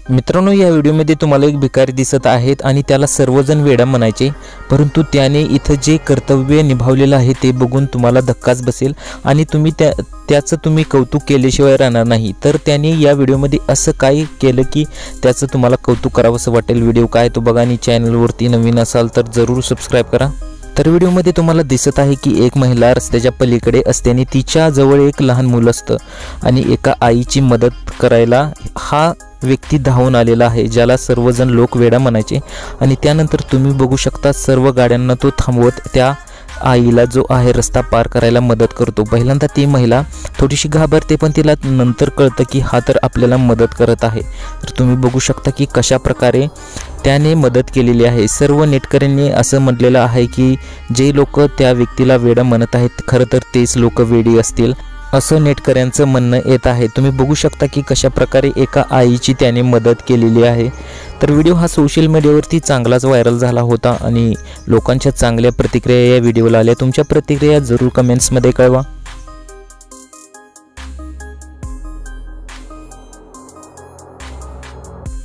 मित्रांनो, या व्हिडिओमध्ये तुम्हाला एक भिकारी दिसत आहेत आणि त्याला सर्वजण वेडा म्हणायचे, परंतु त्याने इथं जे कर्तव्य निभावलेलं आहे ते बघून तुम्हाला धक्काच बसेल आणि तुम्ही त्याचं तुम्ही कौतुक केल्याशिवाय राहणार नाही। तर त्याने या व्हिडिओमध्ये असं काय केलं की त्याचं तुम्हाला कौतुक करावंसं वाटेल। व्हिडिओ काय तो बघा आणि चॅनलवरती नवीन असाल तर जरूर सबस्क्राइब करा। तर व्हिडिओमध्ये तुम्हाला दिसत आहे की एक महिला रस्त्याच्या पलीकडे असते आणि तिच्या जवळ एक लहान मुलं असतं आणि एका आईची मदत करायला हा व्यक्ती धावून आलेला आहे, ज्याला सर्वजण लोक वेडा म्हणायचे। आणि त्यानंतर तुम्ही बघू शकता सर्व गाड्यांना तो थांबवत त्या आईला जो आहे रस्ता पार करायला मदत करतो। पहिल्यांदा ती महिला थोडीशी घाबरते, पण तिला नंतर कळतं की हा तर आपल्याला मदत करत आहे। तर तुम्ही बघू शकता की कशा प्रकारे त्याने मदत केलेली आहे। सर्व नेटकऱ्यांनी असं म्हटलेलं आहे की जे लोक त्या व्यक्तीला वेडा म्हणत आहेत खरं तर तेच लोक वेडी असतील, असं नेटकऱ्यांचं म्हणणं येत आहे। तुम्ही बघू शकता की कशा प्रकारे एका आईची त्याने मदत केलेली आहे। तर व्हिडिओ हा सोशल मीडियावरती चांगलाच व्हायरल झाला होता आणि लोकांच्या चांगल्या प्रतिक्रिया या व्हिडिओला आल्या। तुमच्या प्रतिक्रिया जरूर कमेंट्समध्ये कळवा।